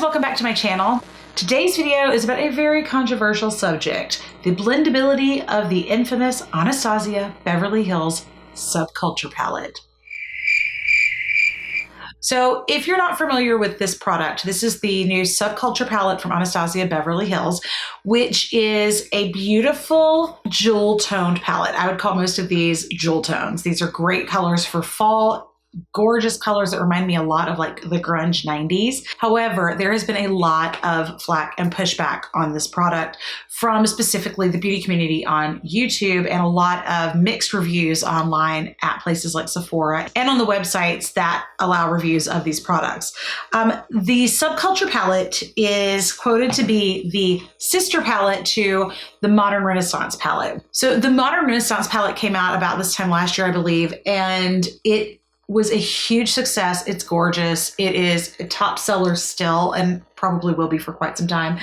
welcome back to my channel. Today's video is about a very controversial subject, the blendability of the infamous Anastasia Beverly Hills Subculture Palette. So if you're not familiar with this product, this is the new Subculture Palette from Anastasia Beverly Hills, which is a beautiful jewel toned palette. I would call most of these jewel tones. These are great colors for fall. Gorgeous colors that remind me a lot of like the grunge 90s. However, there has been a lot of flack and pushback on this product from specifically the beauty community on YouTube and a lot of mixed reviews online at places like Sephora and on the websites that allow reviews of these products. The Subculture Palette is quoted to be the sister palette to the Modern Renaissance palette. So the Modern Renaissance palette came out about this time last year, I believe, and it was a huge success. It's gorgeous. It is a top seller still and probably will be for quite some time.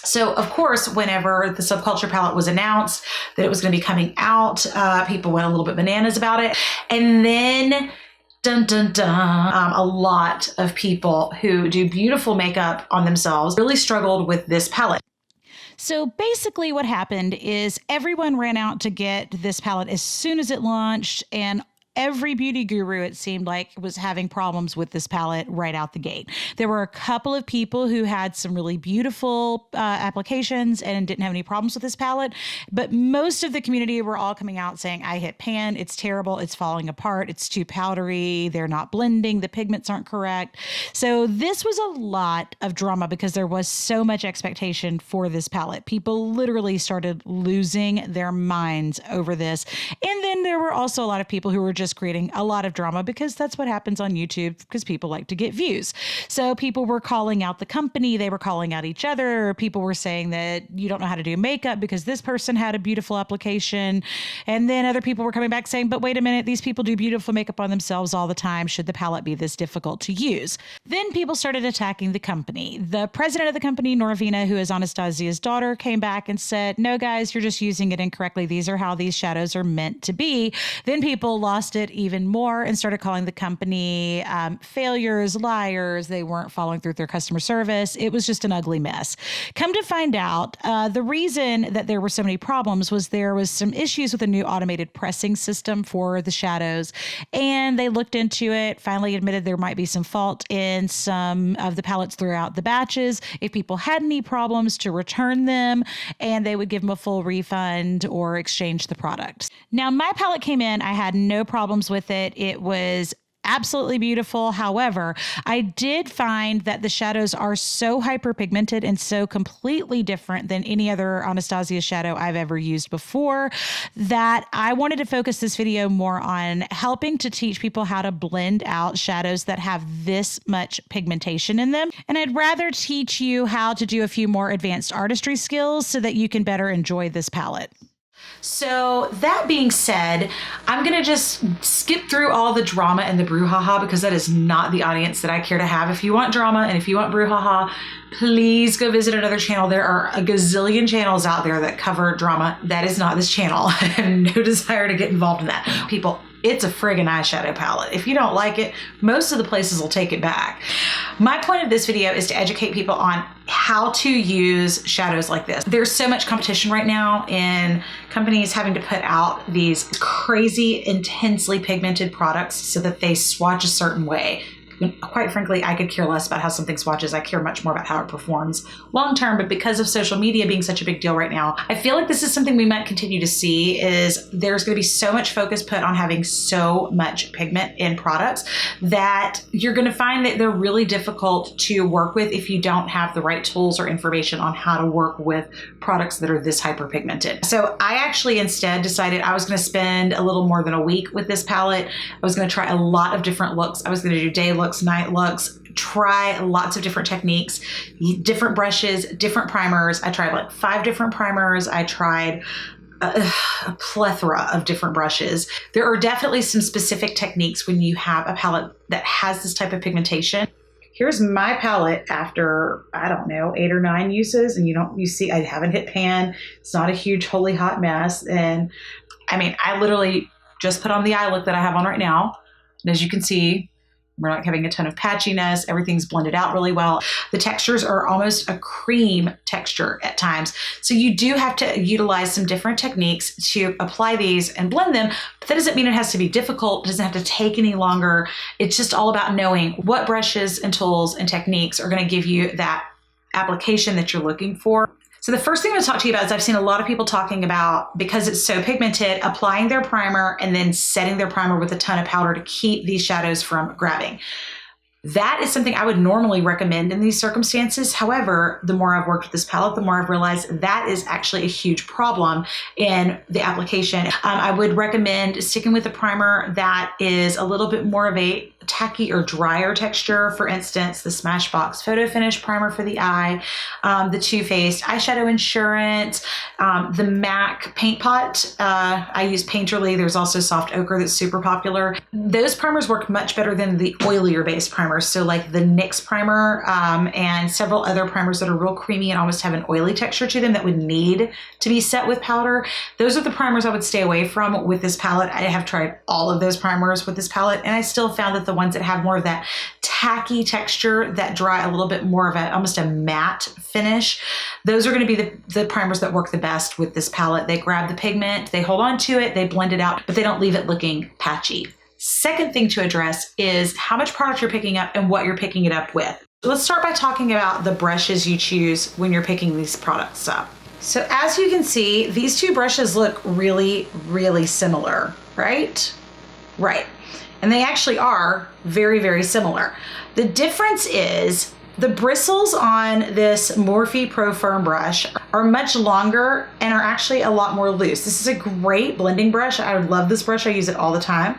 So of course, whenever the Subculture Palette was announced that it was going to be coming out, people went a little bit bananas about it. And then dun, dun, dun, a lot of people who do beautiful makeup on themselves really struggled with this palette. So basically what happened is everyone ran out to get this palette as soon as it launched, and every beauty guru, it seemed like, was having problems with this palette right out the gate. There were a couple of people who had some really beautiful applications and didn't have any problems with this palette, but most of the community were all coming out saying, I hit pan, it's terrible, it's falling apart, it's too powdery, they're not blending, the pigments aren't correct. So this was a lot of drama because there was so much expectation for this palette. People literally started losing their minds over this. And then there were also a lot of people who were just creating a lot of drama because that's what happens on YouTube because people like to get views. So people were calling out the company, they were calling out each other. People were saying that you don't know how to do makeup because this person had a beautiful application. And then other people were coming back saying, but wait a minute, these people do beautiful makeup on themselves all the time. Should the palette be this difficult to use? Then people started attacking the company. The president of the company, Norvina, who is Anastasia's daughter, came back and said, no guys, you're just using it incorrectly. These are how these shadows are meant to be. Then people lost it even more and started calling the company failures, liars. They weren't following through with their customer service. It was just an ugly mess. Come to find out, the reason that there were so many problems was there was some issues with a new automated pressing system for the shadows. And they looked into it, finally admitted there might be some fault in some of the palettes throughout the batches. If people had any problems, to return them, and they would give them a full refund or exchange the product. Now, my palette came in, I had no problems with it. It was absolutely beautiful. However, I did find that the shadows are so hyperpigmented and so completely different than any other Anastasia shadow I've ever used before that I wanted to focus this video more on helping to teach people how to blend out shadows that have this much pigmentation in them. And I'd rather teach you how to do a few more advanced artistry skills so that you can better enjoy this palette. So that being said, I'm going to just skip through all the drama and the brouhaha because that is not the audience that I care to have. If you want drama and if you want brouhaha, please go visit another channel. There are a gazillion channels out there that cover drama. That is not this channel. I have no desire to get involved in that. People, it's a friggin' eyeshadow palette. If you don't like it, most of the places will take it back. My point of this video is to educate people on how to use shadows like this. There's so much competition right now in companies having to put out these crazy, intensely pigmented products so that they swatch a certain way. Quite frankly, I could care less about how something swatches. I care much more about how it performs long term. But because of social media being such a big deal right now, I feel like this is something we might continue to see. Is there's going to be so much focus put on having so much pigment in products that you're going to find that they're really difficult to work with if you don't have the right tools or information on how to work with products that are this hyperpigmented. So I actually instead decided I was going to spend a little more than a week with this palette. I was going to try a lot of different looks. I was going to do day looks, night looks, try lots of different techniques, different brushes, different primers. I tried like 5 different primers. I tried a plethora of different brushes. There are definitely some specific techniques when you have a palette that has this type of pigmentation. Here's my palette after, I don't know, 8 or 9 uses. And you see, I haven't hit pan. It's not a huge, holy hot mess. And I mean, I literally just put on the eye look that I have on right now. And as you can see, We're not having a ton of patchiness. Everything's blended out really well. The textures are almost a cream texture at times. So you do have to utilize some different techniques to apply these and blend them, but that doesn't mean it has to be difficult. It doesn't have to take any longer. It's just all about knowing what brushes and tools and techniques are going to give you that application that you're looking for. So the first thing I'm going to talk to you about is I've seen a lot of people talking about, because it's so pigmented, applying their primer and then setting their primer with a ton of powder to keep these shadows from grabbing. That is something I would normally recommend in these circumstances. However, the more I've worked with this palette, the more I've realized that is actually a huge problem in the application. I would recommend sticking with a primer that is a little bit more of a tacky or drier texture. For instance, the Smashbox Photo Finish Primer for the eye, the Too Faced Eyeshadow Insurance, the MAC Paint Pot. I use Painterly. There's also Soft Ochre that's super popular. Those primers work much better than the oilier based primers. So like the NYX primer and several other primers that are real creamy and almost have an oily texture to them that would need to be set with powder. Those are the primers I would stay away from with this palette. I have tried all of those primers with this palette, and I still found that the ones that have more of that tacky texture, that dry, a little bit more of almost a matte finish, those are going to be the primers that work the best with this palette. They grab the pigment, they hold on to it, they blend it out, but they don't leave it looking patchy. Second thing to address is how much product you're picking up and what you're picking it up with. Let's start by talking about the brushes you choose when you're picking these products up. So as you can see, these two brushes look really, really similar, right? Right. And they actually are very, very similar. The difference is the bristles on this Morphe Pro Firm brush are much longer and are actually a lot more loose. This is a great blending brush. I love this brush. I use it all the time.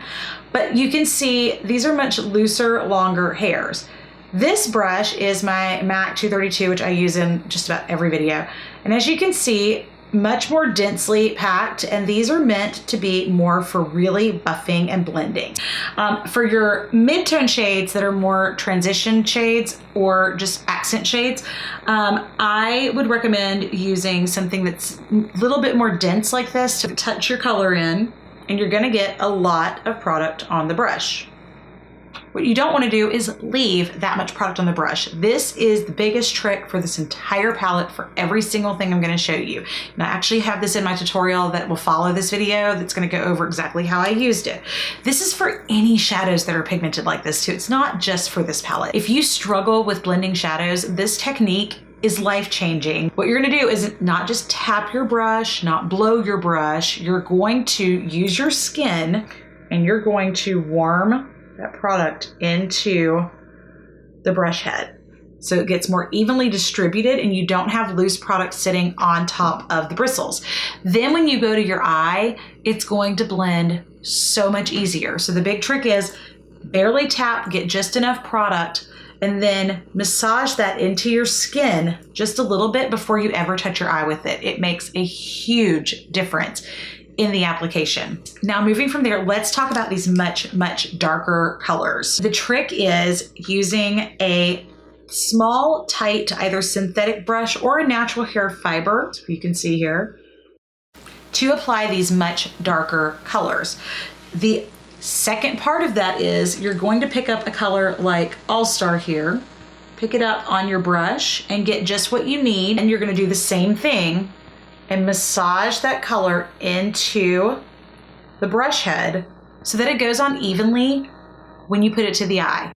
But you can see these are much looser, longer hairs. This brush is my MAC 232, which I use in just about every video. And as you can see, much more densely packed, and these are meant to be more for really buffing and blending. For your mid-tone shades that are more transition shades or just accent shades, I would recommend using something that's a little bit more dense like this to touch your color in, and you're gonna get a lot of product on the brush. What you don't want to do is leave that much product on the brush. This is the biggest trick for this entire palette for every single thing I'm going to show you. And I actually have this in my tutorial that will follow this video that's going to go over exactly how I used it. This is for any shadows that are pigmented like this too. It's not just for this palette. If you struggle with blending shadows, this technique is life-changing. What you're gonna do is not just tap your brush, not blow your brush. You're going to use your skin and you're going to warm that product into the brush head so it gets more evenly distributed and you don't have loose product sitting on top of the bristles. Then when you go to your eye, it's going to blend so much easier. So the big trick is barely tap, get just enough product, and then massage that into your skin just a little bit before you ever touch your eye with it. It makes a huge difference in the application. Now moving from there, let's talk about these much, much darker colors. The trick is using a small, tight, either synthetic brush or a natural hair fiber, so you can see here, to apply these much darker colors. The second part of that is you're going to pick up a color like All Star here, pick it up on your brush and get just what you need, and you're gonna do the same thing and massage that color into the brush head so that it goes on evenly when you put it to the eye.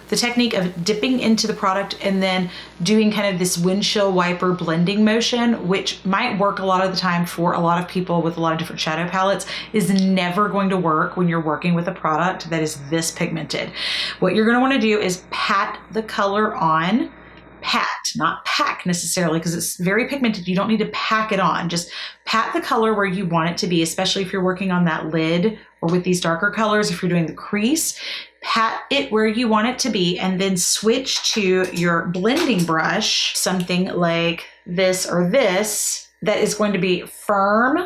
The technique of dipping into the product and then doing kind of this windshield wiper blending motion, which might work a lot of the time for a lot of people with a lot of different shadow palettes, is never going to work when you're working with a product that is this pigmented. What you're going to want to do is pat the color on. Pat, not pack necessarily, because it's very pigmented. You don't need to pack it on. Just pat the color where you want it to be, especially if you're working on that lid or with these darker colors. If you're doing the crease, pat it where you want it to be, and then switch to your blending brush, something like this or this, that is going to be firm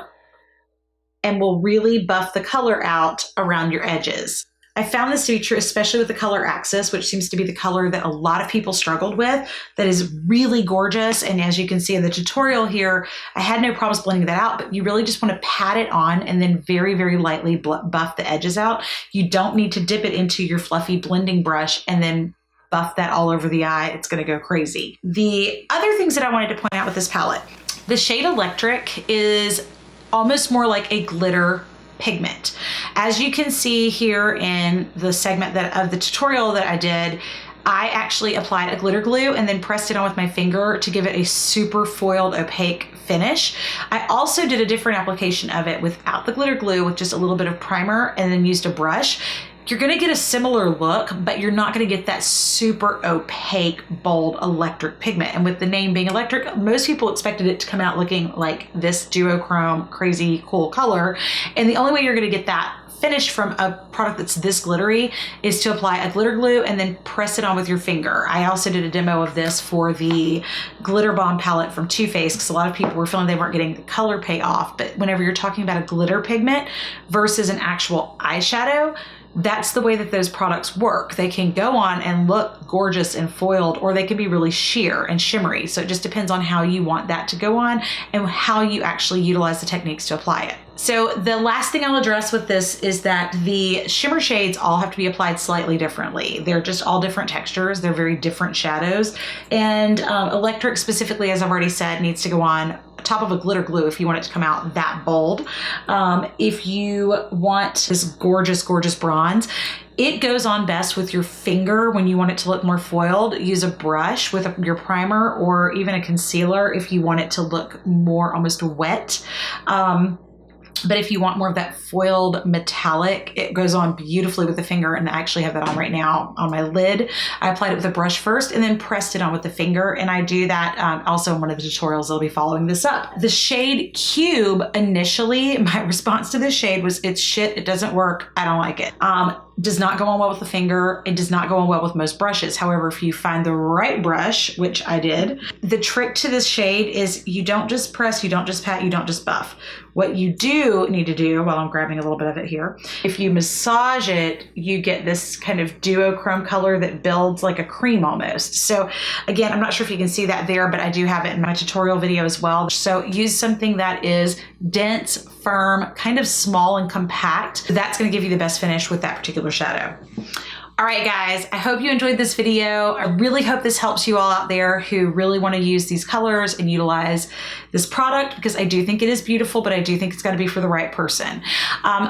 and will really buff the color out around your edges. I found this to be true, especially with the color Axis, which seems to be the color that a lot of people struggled with. That is really gorgeous. And as you can see in the tutorial here, I had no problems blending that out, but you really just want to pat it on and then very, very lightly buff the edges out. You don't need to dip it into your fluffy blending brush and then buff that all over the eye. It's going to go crazy. The other things that I wanted to point out with this palette, the shade Electric is almost more like a glitter pigment. As you can see here in the segment of the tutorial that I did, I actually applied a glitter glue and then pressed it on with my finger to give it a super foiled opaque finish. I also did a different application of it without the glitter glue with just a little bit of primer and then used a brush. You're gonna get a similar look, but you're not gonna get that super opaque, bold electric pigment. And with the name being electric, most people expected it to come out looking like this duochrome, crazy cool color. And the only way you're gonna get that finish from a product that's this glittery is to apply a glitter glue and then press it on with your finger. I also did a demo of this for the Glitter Bomb palette from Too Faced because a lot of people were feeling they weren't getting the color payoff. But whenever you're talking about a glitter pigment versus an actual eyeshadow, that's the way that those products work. They can go on and look gorgeous and foiled, or they can be really sheer and shimmery. So it just depends on how you want that to go on and how you actually utilize the techniques to apply it. So the last thing I'll address with this is that the shimmer shades all have to be applied slightly differently. They're just all different textures. They're very different shadows. And Electric specifically, as I've already said, needs to go on top of a glitter glue if you want it to come out that bold. If you want this gorgeous, gorgeous bronze, it goes on best with your finger when you want it to look more foiled. Use a brush with your primer or even a concealer if you want it to look more almost wet. But if you want more of that foiled metallic, it goes on beautifully with the finger, and I actually have that on right now on my lid. I applied it with a brush first and then pressed it on with the finger, and I do that also in one of the tutorials. I'll be following this up. The shade Cube, initially, my response to this shade was, it's shit, it doesn't work, I don't like it. Does not go on well with the finger. It does not go on well with most brushes. However, if you find the right brush, which I did, the trick to this shade is you don't just press, you don't just pat, you don't just buff. What you do need to do, while I'm grabbing a little bit of it here, if you massage it, you get this kind of duochrome color that builds like a cream almost. So again, I'm not sure if you can see that there, but I do have it in my tutorial video as well. So use something that is dense, firm, kind of small and compact. That's going to give you the best finish with that particular shadow. All right, guys, I hope you enjoyed this video. I really hope this helps you all out there who really want to use these colors and utilize this product, because I do think it is beautiful, but I do think it's got to be for the right person.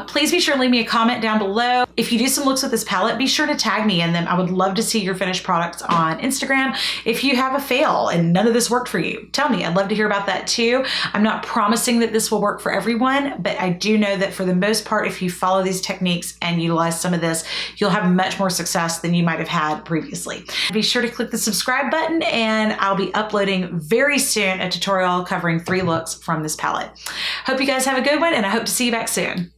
Please be sure to leave me a comment down below. If you do some looks with this palette, be sure to tag me in them. I would love to see your finished products on Instagram. If you have a fail and none of this worked for you, tell me. I'd love to hear about that too. I'm not promising that this will work for everyone, but I do know that for the most part, if you follow these techniques and utilize some of this, you'll have much more success than you might have had previously. Be sure to click the subscribe button, and I'll be uploading very soon a tutorial covering 3 looks from this palette. Hope you guys have a good one, and I hope to see you back soon.